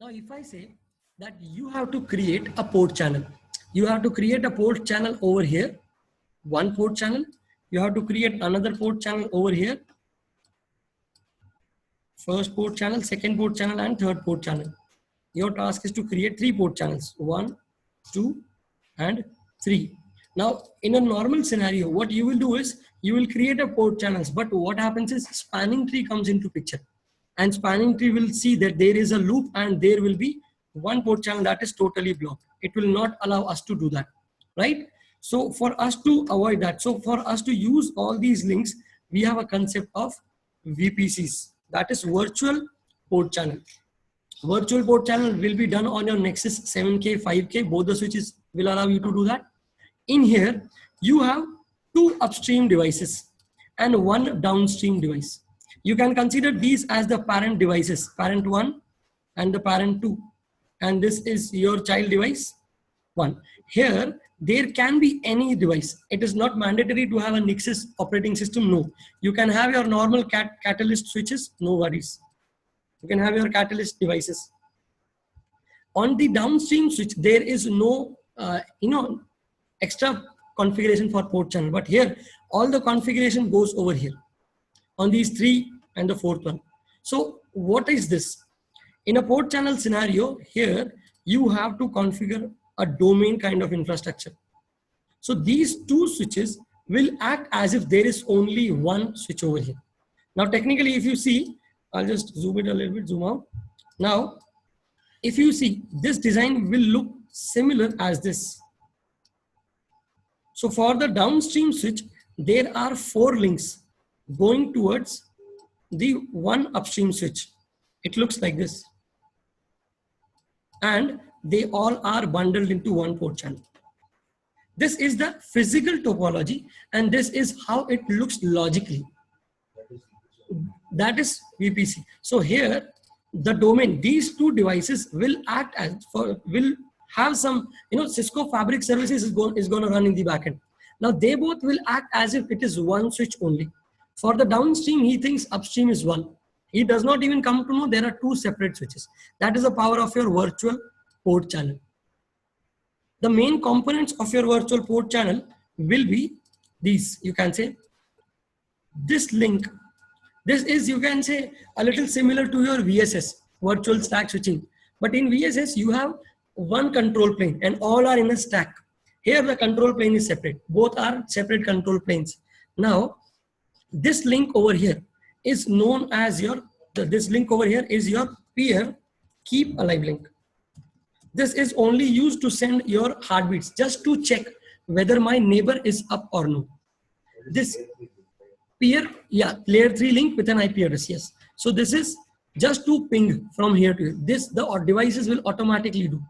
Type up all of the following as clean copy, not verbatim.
Now, if I say that you have to create a port channel, you have to create a port channel over here, one port channel, you have to create another port channel over here, first port channel, second port channel, and third port channel. Your task is to create 3 port channels, 1, 2, and 3. Now, in a normal scenario, what you will do is you will create a port channels, but what happens is spanning tree comes into picture, and spanning tree will see that there is a loop and there will be one port channel that is totally blocked. It will not allow us to do that, right? So for us to avoid that, so for us to use all these links, we have a concept of VPCs, that is virtual port channel. Virtual port channel will be done on your Nexus 7K, 5K, both the switches will allow you to do that. In here, you have 2 upstream devices and 1 downstream device. You can consider these as the parent devices, parent 1 and the parent 2. And this is your child device 1. Here, there can be any device. It is not mandatory to have a Nexus operating system, no. You can have your normal Catalyst switches, no worries. You can have your Catalyst devices. On the downstream switch, there is no, extra configuration for port channel. But here, all the configuration goes over here on these 3 and the 4th one. So what is this? In a port channel scenario, here you have to configure a domain kind of infrastructure. So these 2 switches will act as if there is only one switch over here. Now, technically, if you see, I'll just zoom it a little bit, zoom out. Now, if you see, this design will look similar as this. So for the downstream switch, there are 4 links going towards the one upstream switch. It looks like this. And they all are bundled into one port channel. This is the physical topology, and this is how it looks logically. That is VPC. So here, the domain, these 2 devices will act as will have some, Cisco Fabric Services is going to run in the backend. Now they both will act as if it is one switch only. For the downstream, he thinks upstream is one. He does not even come to know there are 2 separate switches. That is the power of your virtual port channel. The main components of your virtual port channel will be these. You can say this link. This is, you can say, a little similar to your VSS, virtual stack switching. But in VSS, you have one control plane and all are in a stack. Here, the control plane is separate. Both are separate control planes. Now, this link over here is known as your, this link over here is your peer keep alive link. This is only used to send your heartbeats, just to check whether my neighbor is up or no. This peer, yeah, layer 3 link with an IP address, yes. So this is just to ping from here to here. This, the devices will automatically do.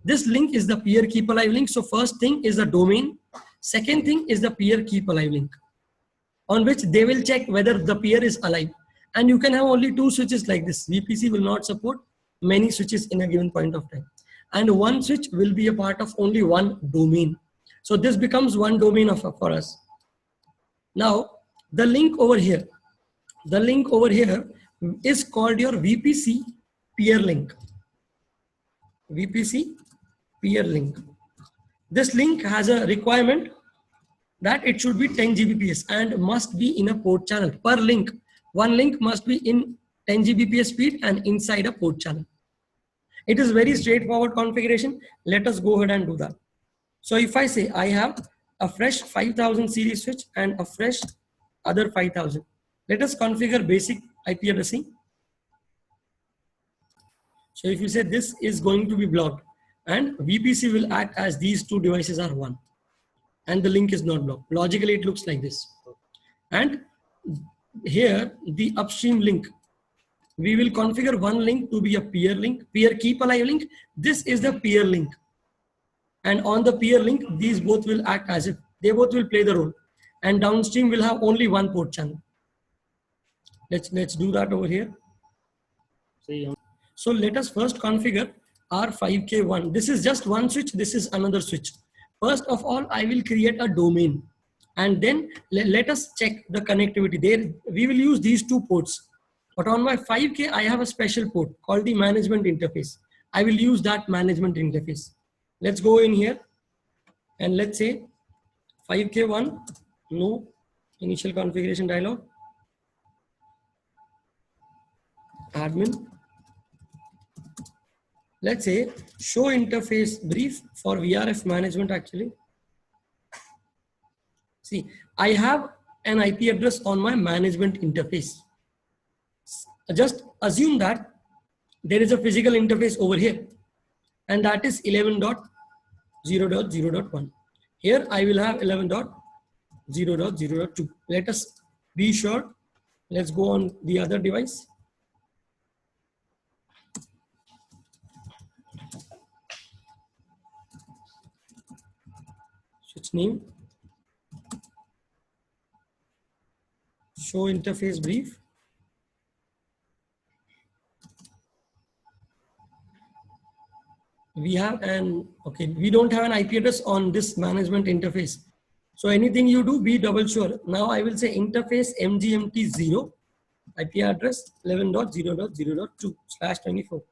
This link is the peer keep alive link. So first thing is the domain. Second thing is the peer keep alive link, on which they will check whether the peer is alive. And you can have only 2 switches like this. VPC will not support many switches in a given point of time. And one switch will be a part of only one domain. So this becomes one domain for us. Now, the link over here is called your VPC peer link. VPC peer link. This link has a requirement that it should be 10 Gbps and must be in a port channel per link. One link must be in 10 Gbps speed and inside a port channel. It is very straightforward configuration. Let us go ahead and do that. So if I say I have a fresh 5000 series switch and a fresh other 5000, let us configure basic IP addressing. So if you say this is going to be blocked and VPC will act as these 2 devices are one and the link is not blocked. Logically, it looks like this. And here, the upstream link, we will configure one link to be a peer link, peer keep alive link. This is the peer link. And on the peer link, these both will act as if they both will play the role. And downstream will have only one port channel. Let's do that over here. So let us first configure our 5K1. This is just one switch. This is another switch. First of all, I will create a domain. And then let us check the connectivity. There, we will use these 2 ports. But on my 5K, I have a special port called the management interface. I will use that management interface. Let's go in here and let's say 5K1, no initial configuration dialog, admin. Let's say show interface brief for VRF management actually. See, I have an IP address on my management interface. Just assume that there is a physical interface over here and that is 11.0.0.1. Here I will have 11.0.0.2. Let us be sure. Let's go on the other device. Switch name. Show interface brief. We have we don't have an IP address on this management interface. So anything you do, be double sure. Now I will say interface mgmt0 IP address 11.0.0.2/24.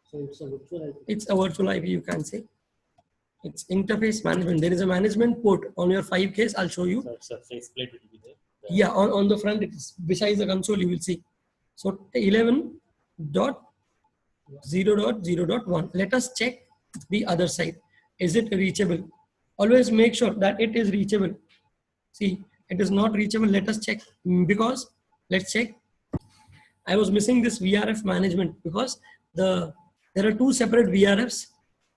So it's a virtual IP. It's a virtual IP, you can say. It's interface management. There is a management port on your 5Ks. I'll show you. So it's a faceplate will be there. Yeah, on the front, it is besides the console, you will see. So 11.0.0.1. Let us check the other side. Is it reachable? Always make sure that it is reachable. See, it is not reachable. Let us check because let's check. I was missing this VRF management because there are two separate VRFs.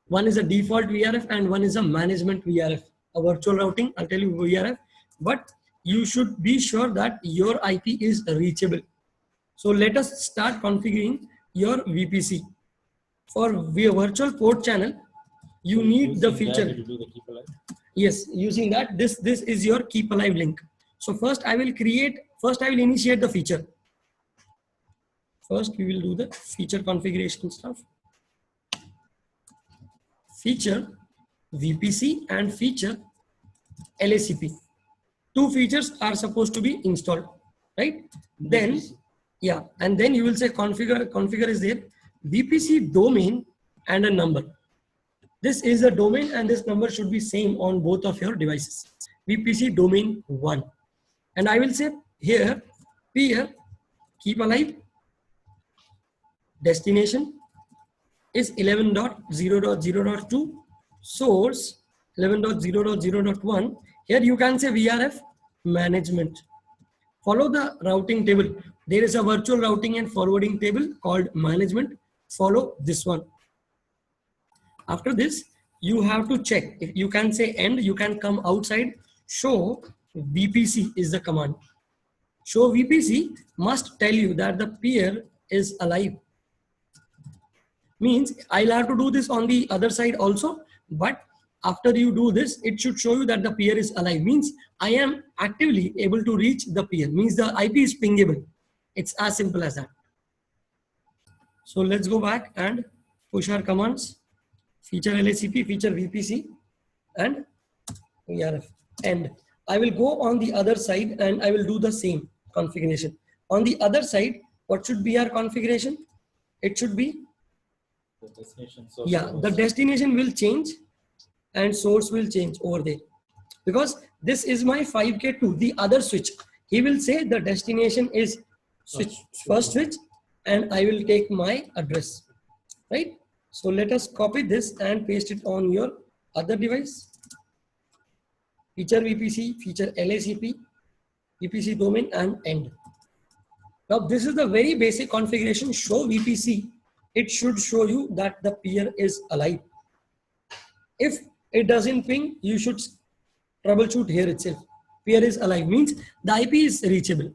One is a default VRF and one is a management VRF. A virtual routing, I'll tell you VRF, but you should be sure that your IP is reachable. So let us start configuring your VPC. For virtual port channel, you need the feature. Yes, using that, this is your keep alive link. So first I will initiate the feature. First we will do the feature configuration stuff. Feature VPC and feature LACP. Two features are supposed to be installed, right? Then, yeah, and then you will say configure is there, VPC domain and a number. This is a domain and this number should be same on both of your devices. VPC domain 1. And I will say here, peer, keep alive, destination is 11.0.0.2, source 11.0.0.1. Here you can say VRF management. Follow the routing table. There is a virtual routing and forwarding table called management. Follow this one. After this, you have to check. If you can say end, you can come outside. Show VPC is the command. Show VPC must tell you that the peer is alive. Means I'll have to do this on the other side also, but after you do this, it should show you that the peer is alive. Means I am actively able to reach the peer. Means the IP is pingable. It's as simple as that. So let's go back and push our commands. Feature LACP, feature VPC, and VRF. And I will go on the other side and I will do the same configuration. On the other side, what should be our configuration? It should be the destination. Source the destination will change and source will change over there. Because this is my 5K2, the other switch. He will say the destination is switch, first switch, and I will take my address, right? So let us copy this and paste it on your other device. Feature VPC, feature LACP, VPC domain and end. Now this is the very basic configuration. Show VPC. It should show you that the peer is alive. If it doesn't ping, you should troubleshoot here itself. Peer is alive means the IP is reachable.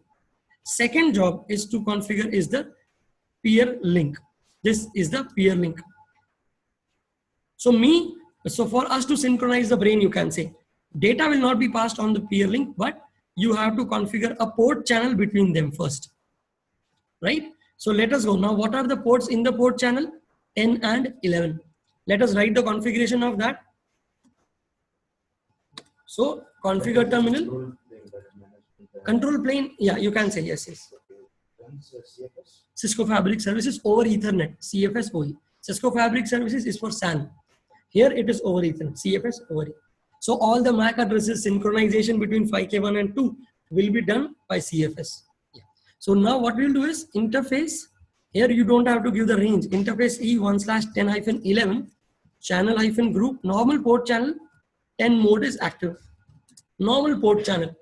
Second job is to configure is the peer link. This is the peer link. So for us to synchronize the brain, you can say data will not be passed on the peer link, but you have to configure a port channel between them first, right? So let us go. Now, what are the ports in the port channel? 10 and 11. Let us write the configuration of that. So configure terminal, control plane. Yeah, you can say yes. Cisco Fabric Services over Ethernet, CFS OE. Cisco Fabric Services is for SAN. Here it is over Ethernet, CFS over E. So all the MAC addresses synchronization between 5K1 and 2 will be done by CFS. Yeah. So now what we'll do is interface. Here you don't have to give the range. Interface E1/10-11 channel-group normal port channel 10 mode is active. Normal port channel.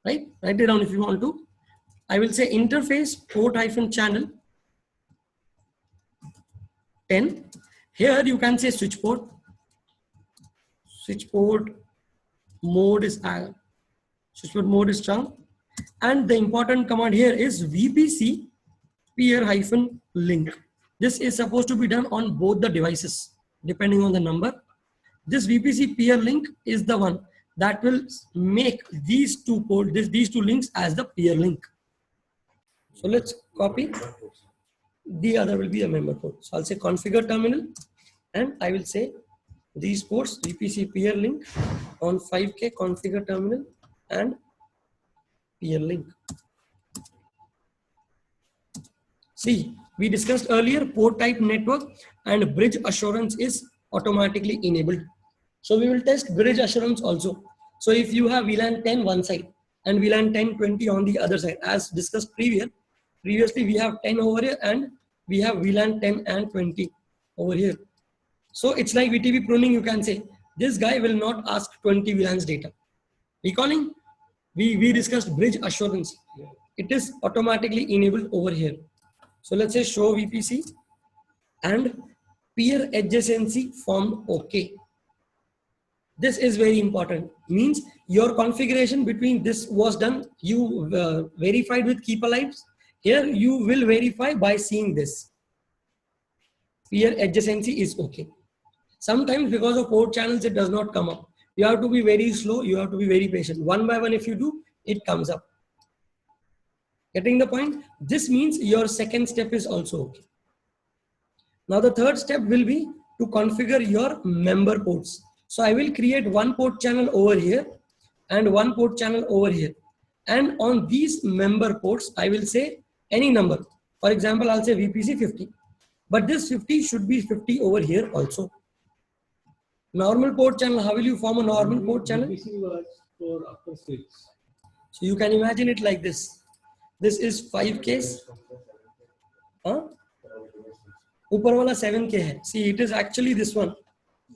Right? Write it down if you want to. I will say interface port-channel 10. Here you can say switch port. Switch port mode is strong. And the important command here is VPC peer-link. This is supposed to be done on both the devices, depending on the number. This VPC peer link is the one that will make these two links as the peer link. So let's copy. The other will be a member port. So I'll say configure terminal, and I will say these ports VPC peer link on 5K configure terminal and peer link. See, we discussed earlier port type network and bridge assurance is automatically enabled. So we will test bridge assurance also. So if you have VLAN 10 one side and VLAN 10/20 on the other side, as discussed previously we have 10 over here and we have VLAN 10 and 20 over here. So it's like VTP pruning. You can say this guy will not ask 20 VLANs data. Recalling, we discussed bridge assurance. It is automatically enabled over here. So let's say show VPC and peer adjacency formed OK. This is very important. Means your configuration between this was done. You verified with keep alive. Here you will verify by seeing this. Peer adjacency is OK. Sometimes because of port channels, it does not come up. You have to be very slow. You have to be very patient. One by one, if you do, it comes up. Getting the point? This means your second step is also OK. Now the third step will be to configure your member ports. So I will create one port channel over here and one port channel over here. And on these member ports, I will say any number. For example, I'll say VPC 50. But this 50 should be 50 over here also. Normal port channel, how will you form a normal port channel? VPC works for upper switch. So you can imagine it like this. This is 5K. Upar wala 7K hai. See, it is actually this one.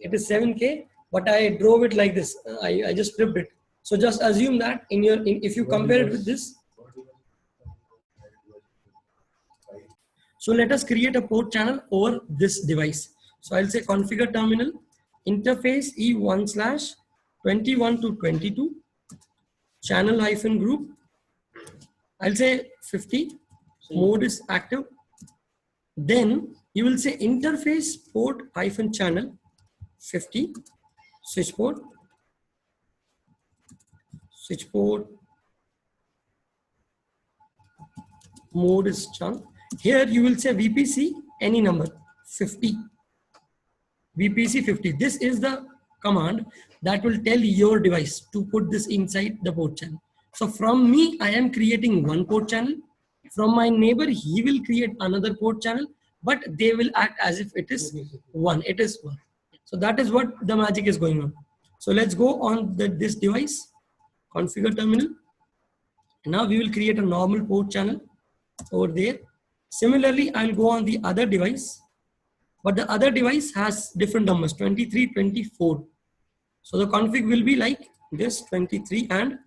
It is 7K, but I drove it like this. I just flipped it. So just assume that if you compare it with this. So let us create a port channel over this device. So I'll say configure terminal, interface E1/21 to 22, channel-group. I'll say 50, mode is active. Then you will say interface port-channel 50, switch port, mode is chunk. Here you will say VPC any number 50, VPC 50. This is the command that will tell your device to put this inside the port channel. So from me, I am creating one port channel. From my neighbor, he will create another port channel, but they will act as if it is one. It is one. So that is what the magic is going on. So let's go on this device, configure terminal. Now we will create a normal port channel over there. Similarly, I'll go on the other device, but the other device has different numbers, 23, 24. So the config will be like this, 23 and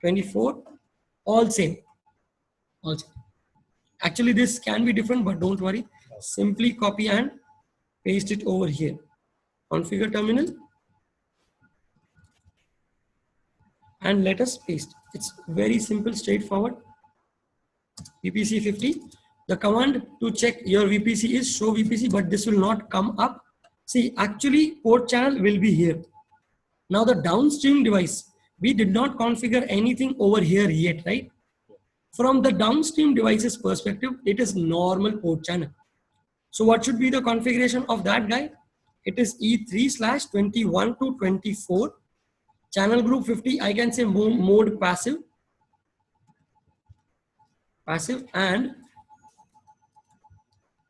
24, all same. Actually, this can be different, but don't worry. Simply copy and paste it over here. Configure terminal. And let us paste. It's very simple, straightforward. VPC 50. The command to check your VPC is show VPC, but this will not come up. See, actually port channel will be here. Now the downstream device, we did not configure anything over here yet, right? From the downstream device's perspective, it is normal port channel. So what should be the configuration of that guy? It is E3/21 to 24, channel group 50. I can say mode passive. passive, and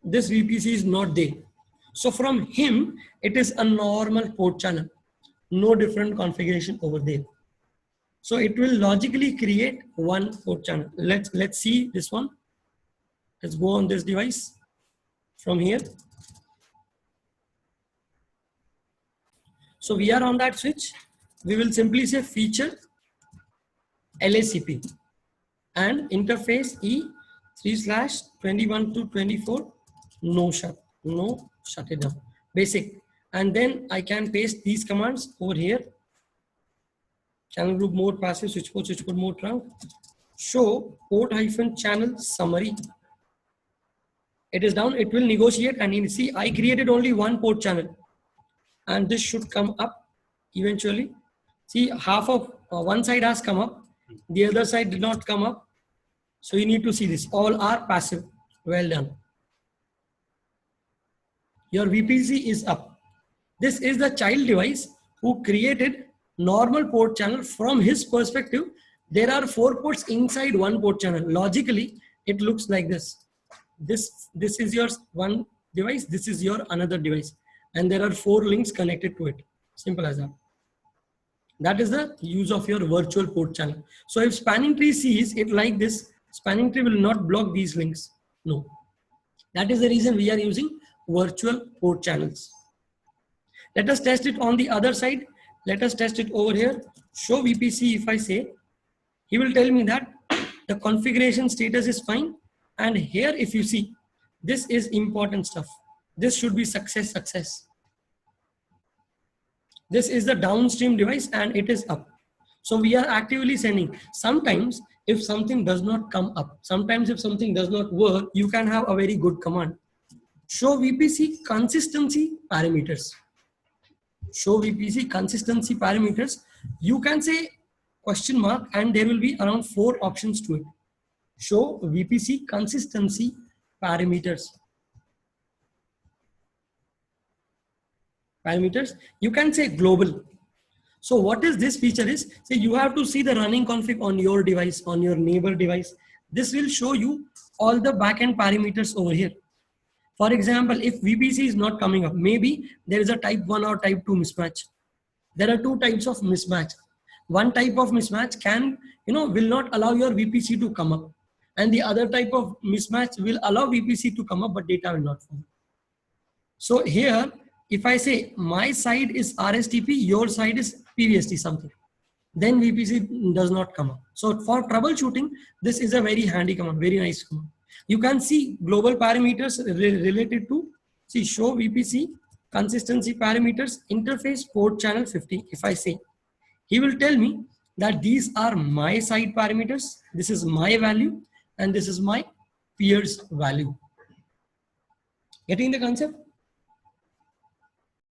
this VPC is not there. So from him, it is a normal port channel, no different configuration over there. So it will logically create one port channel. Let's see this one. Let's go on this device from here. So we are on that switch. We will simply say feature LACP and interface E3/21 to 24. No shut it down. Basic. And then I can paste these commands over here. Channel group mode, passive, switch code mode trunk. Show port hyphen channel summary. It is down. It will negotiate, and you see I created only one port channel, and this should come up eventually. See, half of one side has come up, the other side did not come up. So you need to see this. All are passive. Well done. Your VPC is up. This is the child device who created normal port channel. From his perspective, there are 4 ports inside one port channel. Logically, it looks like this. This is your one device. This is your another device. And there are 4 links connected to it. Simple as that. That is the use of your virtual port channel. So if spanning tree sees it like this, spanning tree will not block these links. No. That is the reason we are using virtual port channels. Let us test it on the other side. Let us test it over here. Show VPC. If I say, he will tell me that the configuration status is fine. And here, if you see, this is important stuff. This should be success. This is the downstream device and it is up. So we are actively sending. Sometimes if something does not come up, sometimes if something does not work, you can have a very good command. Show VPC consistency parameters. Show VPC consistency parameters. You can say question mark and there will be around 4 options to it. Show VPC consistency parameters. You can say global. So what is this feature is, say you have to see the running config on your device, on your neighbor device. This will show you all the backend parameters over here. For example, if VPC is not coming up, maybe there is a type 1 or type 2 mismatch. There are 2 types of mismatch. One type of mismatch can, will not allow your VPC to come up. And the other type of mismatch will allow VPC to come up, but data will not come. So here, if I say my side is RSTP, your side is PVST something, then VPC does not come up. So for troubleshooting, this is a very handy command, very nice command. You can see global parameters related to, see, show VPC consistency parameters, interface port channel 50. If I say, he will tell me that these are my side parameters, this is my value, and this is my peer's value. Getting the concept?